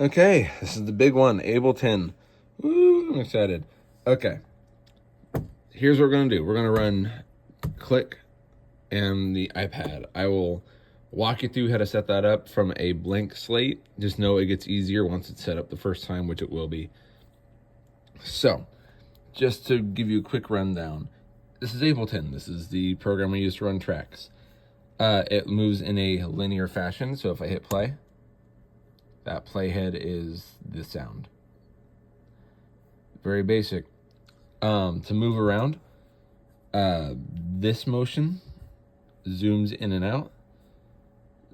Okay, this is the big one, Ableton. Woo, I'm excited. Okay, here's what we're gonna do. We're gonna run click and the iPad. I will walk you through how to set that up from a blank slate. Just know it gets easier once it's set up the first time, which it will be. So, just to give you a quick rundown, this is Ableton. This is the program I use to run tracks. It moves in a linear fashion, so if I hit play, that playhead is the sound. Very basic. To move around, this motion zooms in and out.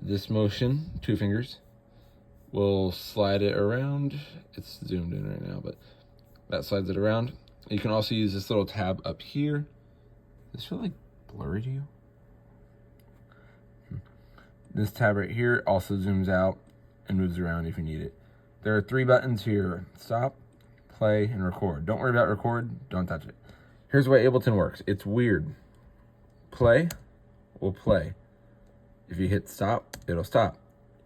This motion, 2 fingers, will slide it around. It's zoomed in right now, but that slides it around. You can also use this little tab up here. Does this feel like blurry to you? This tab right here also zooms out and moves around if you need it. There are 3 buttons here: stop, play, and record. Don't worry about record, don't touch it. Here's the way Ableton works. It's weird. Play will play. If you hit stop, it'll stop.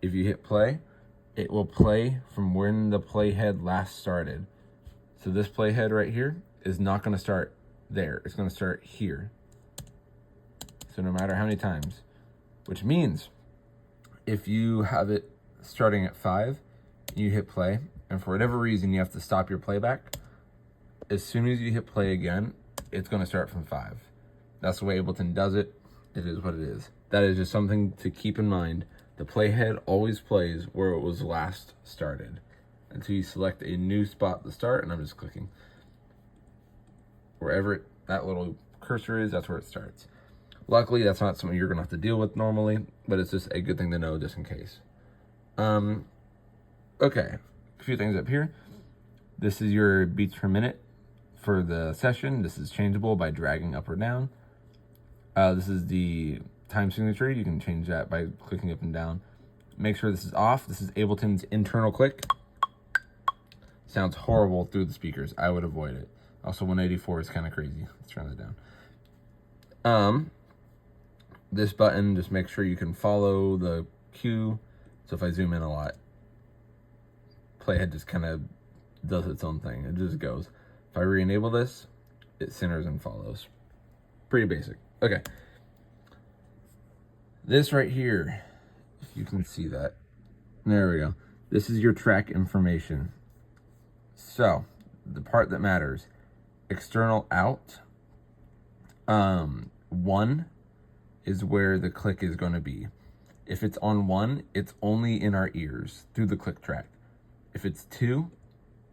If you hit play, it will play from when the playhead last started. So this playhead right here is not gonna start there. It's gonna start here. So no matter how many times, which means if you have it starting at 5, you hit play, and for whatever reason you have to stop your playback, as soon as you hit play again, it's gonna start from 5. That's the way Ableton does it. It is what it is. That is just something to keep in mind. The playhead always plays where it was last started until you select a new spot to start, and I'm just clicking. Wherever that little cursor is, that's where it starts. Luckily, that's not something you're gonna have to deal with normally, but it's just a good thing to know just in case. Okay, a few things up here. This is your beats per minute for the session. This is changeable by dragging up or down. This is the time signature. You can change that by clicking up and down. Make sure this is off. This is Ableton's internal click. Sounds horrible through the speakers. I would avoid it. Also, 184 is kind of crazy. Let's turn that down. This button, just make sure you can follow the cue. So if I zoom in a lot, playhead just kind of does its own thing. It just goes. If I re-enable this, it centers and follows. Pretty basic. Okay. This right here, if you can see that. There we go. This is your track information. So, the part that matters. External out. 1 is where the click is going to be. If it's on 1, it's only in our ears through the click track. If it's 2,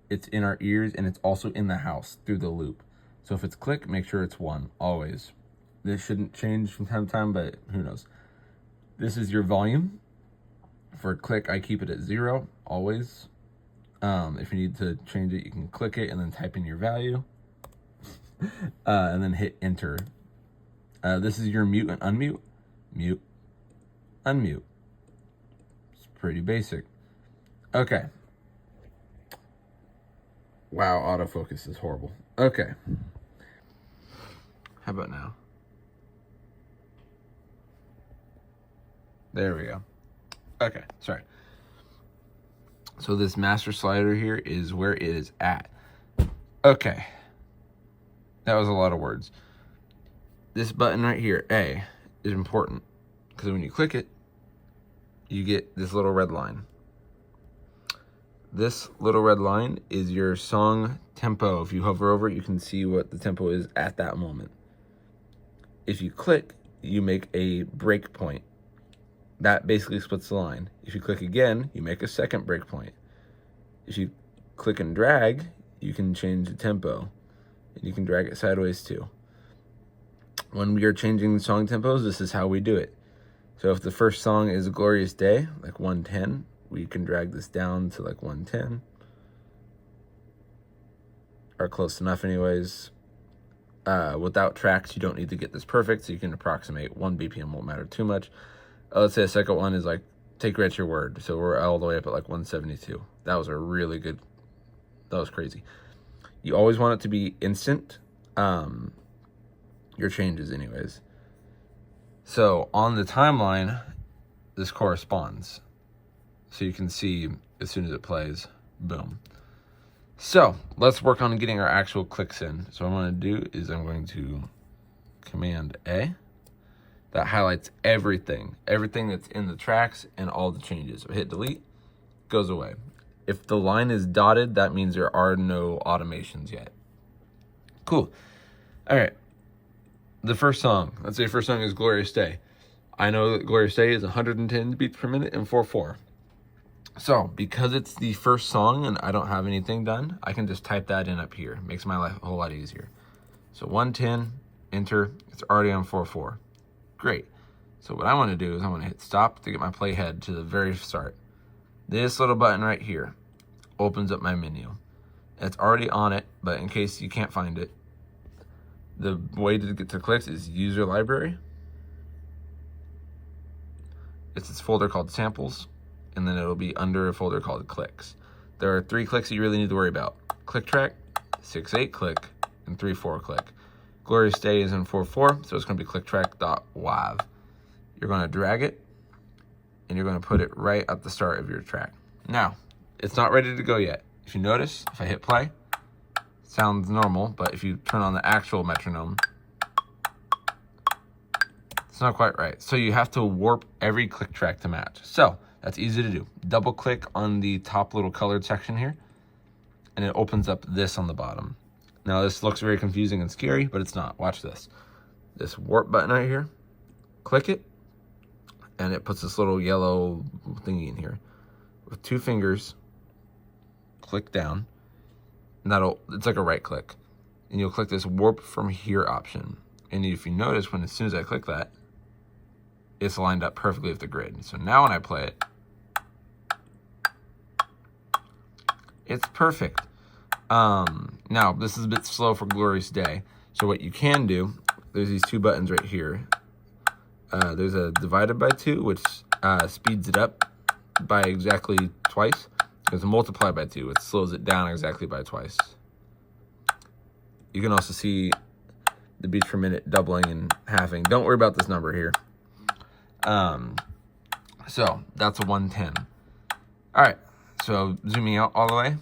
it's in our ears and it's also in the house through the loop. So if it's click, make sure it's 1, always. This shouldn't change from time to time, but who knows. This is your volume. For click, I keep it at 0, always. If you need to change it, you can click it and then type in your value. And then hit enter. This is your mute and unmute. Mute, unmute. It's pretty basic. Okay. Wow, autofocus is horrible. Okay. How about now? There we go. Okay, sorry. So this master slider here is where it is at. Okay. That was a lot of words. This button right here, A, is important because when you click it, you get this little red line. This little red line is your song tempo. If you hover over it, you can see what the tempo is at that moment. If you click, you make a break point. That basically splits the line. If you click again, you make a second break point. If you click and drag, you can change the tempo. And you can drag it sideways too. When we are changing the song tempos, this is how we do it. So if the first song is A Glorious Day, like 110, we can drag this down to like 110. Or close enough anyways. Without tracks, you don't need to get this perfect, so you can approximate. 1 BPM won't matter too much. Let's say a second one is like Take You at Your Word. So we're all the way up at like 172. That was a really good, that was crazy. You always want it to be instant. Your changes anyways. So on the timeline, this corresponds. So you can see as soon as it plays. Boom. So let's work on getting our actual clicks in. So what I'm going to do is I'm going to Command A. That highlights everything that's in the tracks and all the changes. So hit delete, goes away. If the line is dotted, that means there are no automations yet. Cool. All right. The first song, let's say first song is Glorious Day. I know that Glorious Day is 110 beats per minute and 4/4. So because it's the first song and I don't have anything done, I can just type that in up here. Makes my life a whole lot easier. So 110, enter, it's already on 4/4. Great. So what I want to do is I want to hit stop to get my playhead to the very start. This little button right here opens up my menu. It's already on it, but in case you can't find it, the way to get to clicks is user library. It's this folder called samples, and then it'll be under a folder called clicks. There are 3 clicks that you really need to worry about. Click track, 6/8 click, and 3/4 click. Glorious Day is in 4/4, so it's going to be clicktrack.wav. You're going to drag it, and you're going to put it right at the start of your track. Now, it's not ready to go yet. If you notice, if I hit play, sounds normal, but if you turn on the actual metronome, it's not quite right. So you have to warp every click track to match. So that's easy to do. Double click on the top little colored section here, and it opens up this on the bottom. Now this looks very confusing and scary, but it's not. Watch this. This warp button right here, click it, and it puts this little yellow thingy in here. With 2 fingers, click down, and it's like a right click. And you'll click this warp from here option. And if you notice, as soon as I click that, it's lined up perfectly with the grid. So now when I play it, it's perfect. Now, this is a bit slow for Glorious Day. So what you can do, there's these 2 buttons right here. There's a divided by 2, which speeds it up by exactly twice. There's a multiply by 2, which slows it down exactly by twice. You can also see the beats per minute doubling and halving. Don't worry about this number here. So that's a 110. All right, so zooming out all the way,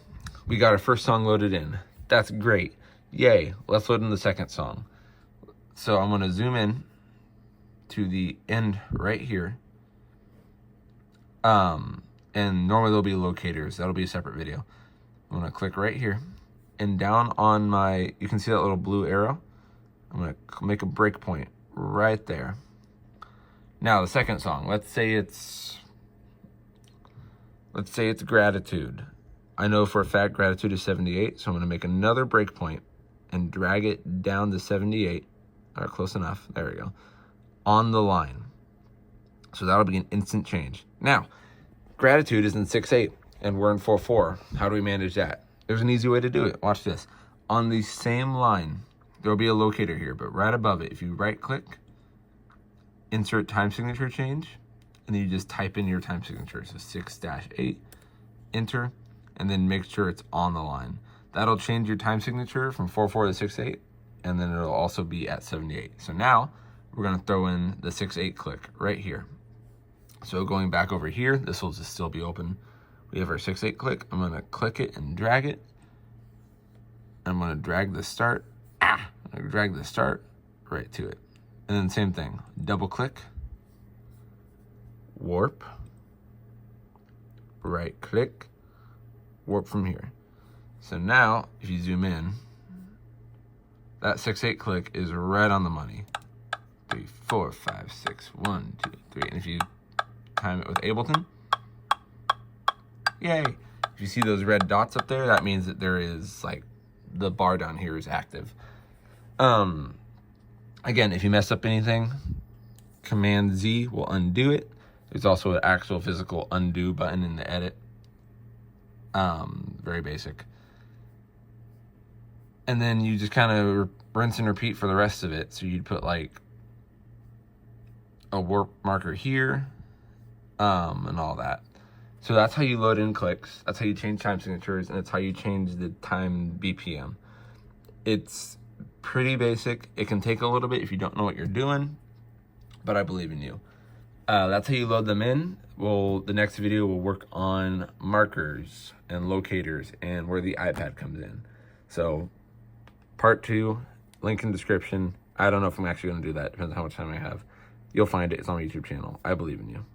we got our first song loaded in. That's great. Yay, let's load in the second song. So I'm gonna zoom in to the end right here. And normally there'll be locators. That'll be a separate video. I'm gonna click right here, and down on you can see that little blue arrow. I'm gonna make a breakpoint right there. Now the second song, let's say it's Gratitude. I know for a fact Gratitude is 78, so I'm gonna make another breakpoint and drag it down to 78, or close enough, there we go, on the line. So that'll be an instant change. Now, Gratitude is in 6/8, and we're in 4/4. How do we manage that? There's an easy way to do it. Watch this. On the same line, there'll be a locator here, but right above it, if you right-click, insert time signature change, and then you just type in your time signature. So 6-8, enter, and then make sure it's on the line. That'll change your time signature from 4/4 to 6/8, and then it'll also be at 78. So now we're gonna throw in the 6/8 click right here. So going back over here, this will just still be open. We have our 6/8 click. I'm gonna click it and drag it. I'm gonna drag the start. I'm gonna drag the start right to it. And then same thing, double click, warp, right click, warp from here. So now, if you zoom in, that 6/8 click is right on the money. 3, 4, 5, 6, 1, 2, 3. And if you time it with Ableton, yay. If you see those red dots up there, that means that there is, like, the bar down here is active. Again, if you mess up anything, Command Z will undo it. There's also an actual physical undo button in the edit. Very basic. And then you just kind of rinse and repeat for the rest of it. So you'd put like a warp marker here, and all that. So that's how you load in clicks. That's how you change time signatures, and it's how you change the time BPM. It's pretty basic. It can take a little bit if you don't know what you're doing, but I believe in you. That's how you load them in. the next video will work on markers and locators and where the iPad comes in. So part 2, link in the description. I don't know if I'm actually going to do that. Depends on how much time I have. You'll find it. It's on my YouTube channel. I believe in you.